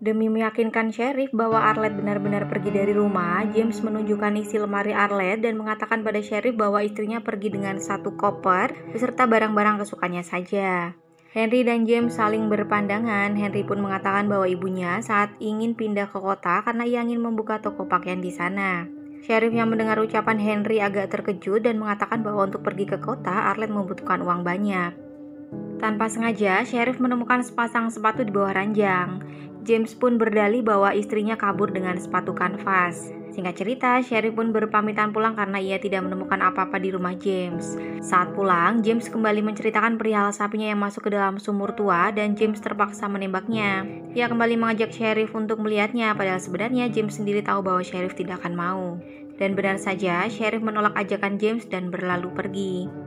Demi meyakinkan Sheriff bahwa Arlette benar-benar pergi dari rumah, James menunjukkan isi lemari Arlette dan mengatakan pada Sheriff bahwa istrinya pergi dengan satu koper beserta barang-barang kesukaannya saja. Henry dan James saling berpandangan. Henry pun mengatakan bahwa ibunya saat ingin pindah ke kota karena ia ingin membuka toko pakaian di sana. Sheriff yang mendengar ucapan Henry agak terkejut dan mengatakan bahwa untuk pergi ke kota, Arlette membutuhkan uang banyak. Tanpa sengaja, Sheriff menemukan sepasang sepatu di bawah ranjang. James pun berdalih bahwa istrinya kabur dengan sepatu kanvas. Singkat cerita, Sheriff pun berpamitan pulang karena ia tidak menemukan apa-apa di rumah James. Saat pulang, James kembali menceritakan perihal sapinya yang masuk ke dalam sumur tua dan James terpaksa menembaknya. Ia kembali mengajak Sheriff untuk melihatnya, padahal sebenarnya James sendiri tahu bahwa Sheriff tidak akan mau. Dan benar saja, Sheriff menolak ajakan James dan berlalu pergi.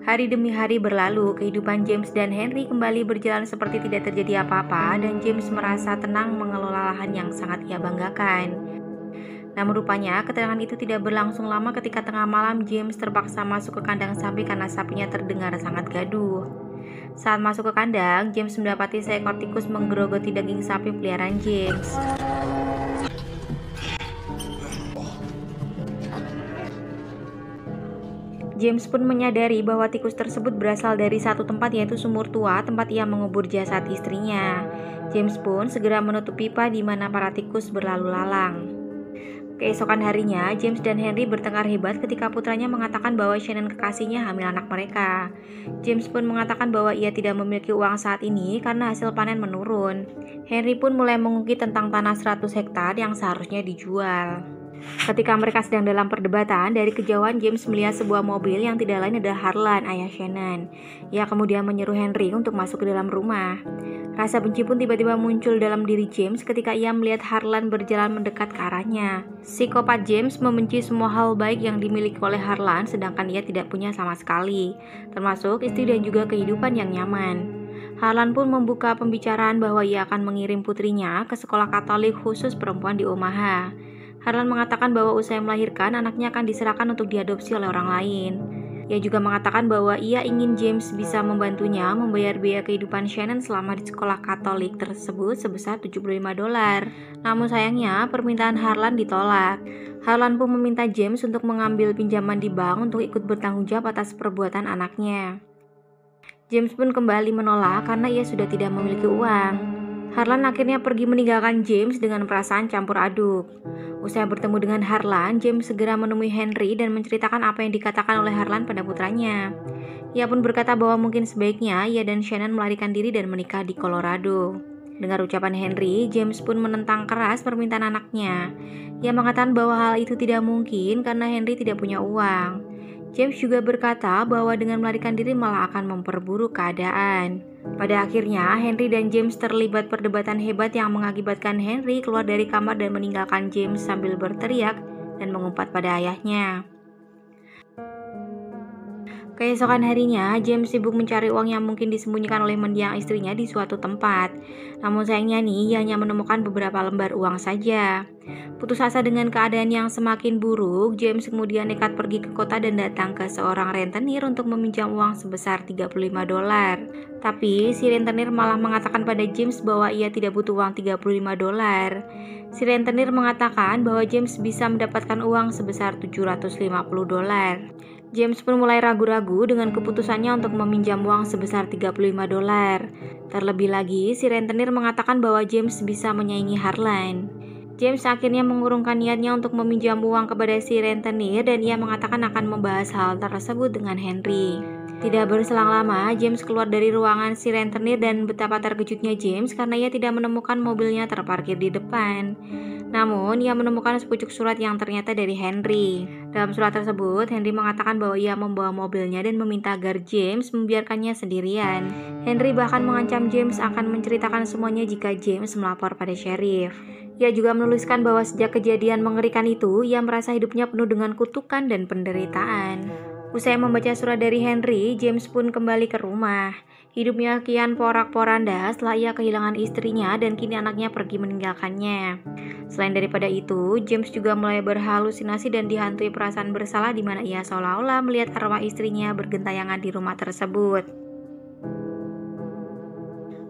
Hari demi hari berlalu, kehidupan James dan Henry kembali berjalan seperti tidak terjadi apa-apa dan James merasa tenang mengelola lahan yang sangat ia banggakan. Namun rupanya ketenangan itu tidak berlangsung lama ketika tengah malam James terpaksa masuk ke kandang sapi karena sapinya terdengar sangat gaduh. Saat masuk ke kandang, James mendapati seekor tikus menggerogoti daging sapi peliharaan James. James pun menyadari bahwa tikus tersebut berasal dari satu tempat, yaitu sumur tua tempat ia mengubur jasad istrinya. James pun segera menutup pipa di mana para tikus berlalu lalang. Keesokan harinya, James dan Henry bertengkar hebat ketika putranya mengatakan bahwa Shannon kekasihnya hamil anak mereka. James pun mengatakan bahwa ia tidak memiliki uang saat ini karena hasil panen menurun. Henry pun mulai mengungkit tentang tanah 100 hektar yang seharusnya dijual. Ketika mereka sedang dalam perdebatan, dari kejauhan James melihat sebuah mobil yang tidak lain adalah Harlan, ayah Shannon. Ia kemudian menyeru Henry untuk masuk ke dalam rumah. Rasa benci pun tiba-tiba muncul dalam diri James ketika ia melihat Harlan berjalan mendekat ke arahnya. Psikopat James membenci semua hal baik yang dimiliki oleh Harlan, sedangkan ia tidak punya sama sekali, termasuk istri dan juga kehidupan yang nyaman. Harlan pun membuka pembicaraan bahwa ia akan mengirim putrinya ke sekolah Katolik khusus perempuan di Omaha. Harlan mengatakan bahwa usai melahirkan, anaknya akan diserahkan untuk diadopsi oleh orang lain. Ia juga mengatakan bahwa ia ingin James bisa membantunya membayar biaya kehidupan Shannon selama di sekolah Katolik tersebut sebesar $75. Namun sayangnya, permintaan Harlan ditolak. Harlan pun meminta James untuk mengambil pinjaman di bank untuk ikut bertanggung jawab atas perbuatan anaknya. James pun kembali menolak karena ia sudah tidak memiliki uang. Harlan akhirnya pergi meninggalkan James dengan perasaan campur aduk. Usai bertemu dengan Harlan, James segera menemui Henry dan menceritakan apa yang dikatakan oleh Harlan pada putranya. Ia pun berkata bahwa mungkin sebaiknya ia dan Shannon melarikan diri dan menikah di Colorado. Dengar ucapan Henry, James pun menentang keras permintaan anaknya. Ia mengatakan bahwa hal itu tidak mungkin karena Henry tidak punya uang. James juga berkata bahwa dengan melarikan diri malah akan memperburuk keadaan. Pada akhirnya, Henry dan James terlibat perdebatan hebat yang mengakibatkan Henry keluar dari kamar dan meninggalkan James sambil berteriak dan mengumpat pada ayahnya. Keesokan harinya, James sibuk mencari uang yang mungkin disembunyikan oleh mendiang istrinya di suatu tempat. Namun sayangnya ia hanya menemukan beberapa lembar uang saja. Putus asa dengan keadaan yang semakin buruk, James kemudian nekat pergi ke kota dan datang ke seorang rentenir untuk meminjam uang sebesar $35. Tapi si rentenir malah mengatakan pada James bahwa ia tidak butuh uang $35. Si rentenir mengatakan bahwa James bisa mendapatkan uang sebesar $750. James pun mulai ragu-ragu dengan keputusannya untuk meminjam uang sebesar $35. Terlebih lagi, si rentenir mengatakan bahwa James bisa menyaingi Harlan. James akhirnya mengurungkan niatnya untuk meminjam uang kepada si rentenir dan ia mengatakan akan membahas hal tersebut dengan Henry. Tidak berselang lama, James keluar dari ruangan si rentenir dan betapa terkejutnya James karena ia tidak menemukan mobilnya terparkir di depan. Namun, ia menemukan sepucuk surat yang ternyata dari Henry. Dalam surat tersebut, Henry mengatakan bahwa ia membawa mobilnya dan meminta agar James membiarkannya sendirian. Henry bahkan mengancam James akan menceritakan semuanya jika James melapor pada sheriff. Ia juga menuliskan bahwa sejak kejadian mengerikan itu, ia merasa hidupnya penuh dengan kutukan dan penderitaan. Usai membaca surat dari Henry, James pun kembali ke rumah. Hidupnya kian porak-poranda setelah ia kehilangan istrinya dan kini anaknya pergi meninggalkannya. Selain daripada itu, James juga mulai berhalusinasi dan dihantui perasaan bersalah di mana ia seolah-olah melihat arwah istrinya bergentayangan di rumah tersebut.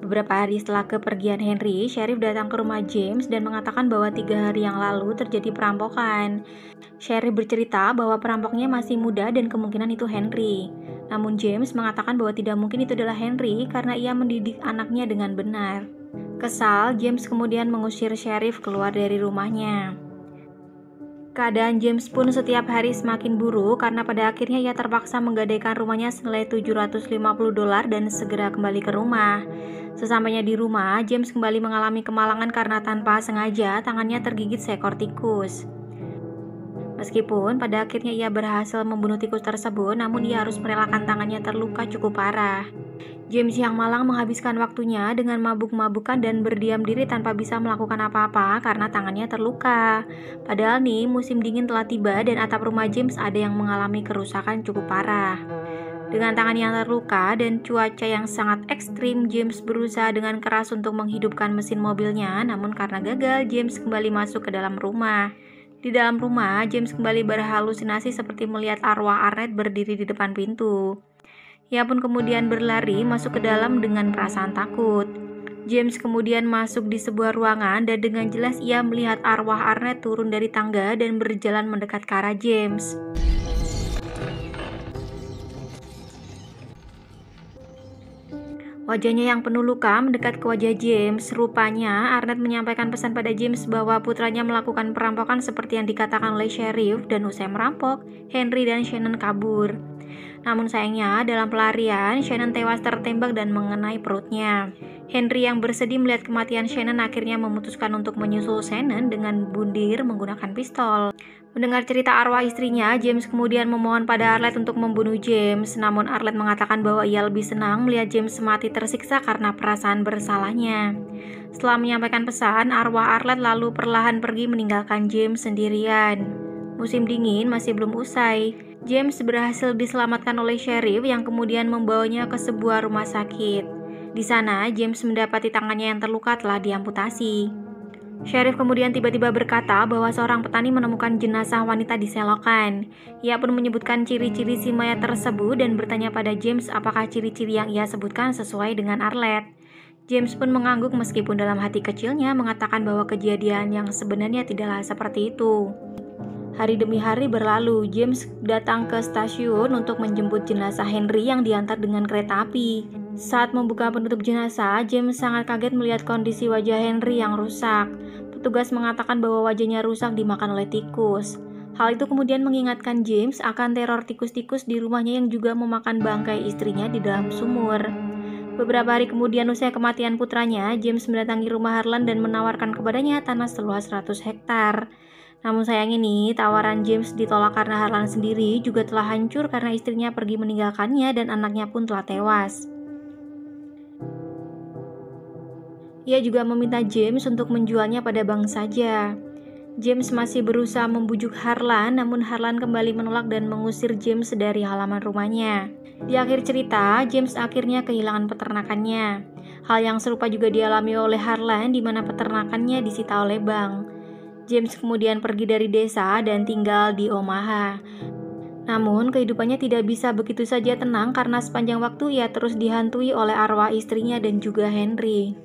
Beberapa hari setelah kepergian Henry, Sheriff datang ke rumah James dan mengatakan bahwa 3 hari yang lalu terjadi perampokan. Sheriff bercerita bahwa perampoknya masih muda dan kemungkinan itu Henry. Namun James mengatakan bahwa tidak mungkin itu adalah Henry karena ia mendidik anaknya dengan benar. Kesal, James kemudian mengusir Sheriff keluar dari rumahnya. Keadaan James pun setiap hari semakin buruk karena pada akhirnya ia terpaksa menggadaikan rumahnya senilai $750 dan segera kembali ke rumah. Sesampainya di rumah, James kembali mengalami kemalangan karena tanpa sengaja tangannya tergigit seekor tikus. Meskipun pada akhirnya ia berhasil membunuh tikus tersebut, namun ia harus merelakan tangannya terluka cukup parah. James yang malang menghabiskan waktunya dengan mabuk-mabukan dan berdiam diri tanpa bisa melakukan apa-apa karena tangannya terluka. Padahal nih, musim dingin telah tiba dan atap rumah James ada yang mengalami kerusakan cukup parah. Dengan tangan yang terluka dan cuaca yang sangat ekstrim, James berusaha dengan keras untuk menghidupkan mesin mobilnya, namun karena gagal, James kembali masuk ke dalam rumah. Di dalam rumah, James kembali berhalusinasi seperti melihat arwah Arnett berdiri di depan pintu. Ia pun kemudian berlari masuk ke dalam dengan perasaan takut. James kemudian masuk di sebuah ruangan dan dengan jelas ia melihat arwah Arnett turun dari tangga dan berjalan mendekat ke arah James. Wajahnya yang penuh luka mendekat ke wajah James. Rupanya Arnett menyampaikan pesan pada James bahwa putranya melakukan perampokan seperti yang dikatakan oleh Sheriff dan usai merampok, Henry dan Shannon kabur. Namun sayangnya dalam pelarian, Shannon tewas tertembak dan mengenai perutnya. Henry yang bersedih melihat kematian Shannon akhirnya memutuskan untuk menyusul Shannon dengan bundir menggunakan pistol. Mendengar cerita arwah istrinya, James kemudian memohon pada Arlette untuk membunuh James. Namun Arlette mengatakan bahwa ia lebih senang melihat James mati tersiksa karena perasaan bersalahnya. Setelah menyampaikan pesan, arwah Arlette lalu perlahan pergi meninggalkan James sendirian. Musim dingin masih belum usai. James berhasil diselamatkan oleh Sheriff yang kemudian membawanya ke sebuah rumah sakit. Di sana, James mendapati tangannya yang terluka telah diamputasi. Sheriff kemudian tiba-tiba berkata bahwa seorang petani menemukan jenazah wanita di selokan. Ia pun menyebutkan ciri-ciri si mayat tersebut dan bertanya pada James apakah ciri-ciri yang ia sebutkan sesuai dengan Arlette. James pun mengangguk meskipun dalam hati kecilnya mengatakan bahwa kejadian yang sebenarnya tidaklah seperti itu. Hari demi hari berlalu, James datang ke stasiun untuk menjemput jenazah Henry yang diantar dengan kereta api. Saat membuka penutup jenazah, James sangat kaget melihat kondisi wajah Henry yang rusak. Petugas mengatakan bahwa wajahnya rusak dimakan oleh tikus. Hal itu kemudian mengingatkan James akan teror tikus-tikus di rumahnya yang juga memakan bangkai istrinya di dalam sumur. Beberapa hari kemudian usai kematian putranya, James mendatangi rumah Harlan dan menawarkan kepadanya tanah seluas 100 hektar. Namun sayangnya nih, tawaran James ditolak karena Harlan sendiri juga telah hancur karena istrinya pergi meninggalkannya dan anaknya pun telah tewas. Ia juga meminta James untuk menjualnya pada bank saja. James masih berusaha membujuk Harlan, namun Harlan kembali menolak dan mengusir James dari halaman rumahnya. Di akhir cerita, James akhirnya kehilangan peternakannya. Hal yang serupa juga dialami oleh Harlan di mana peternakannya disita oleh bank. James kemudian pergi dari desa dan tinggal di Omaha. Namun, kehidupannya tidak bisa begitu saja tenang karena sepanjang waktu ia terus dihantui oleh arwah istrinya dan juga Henry.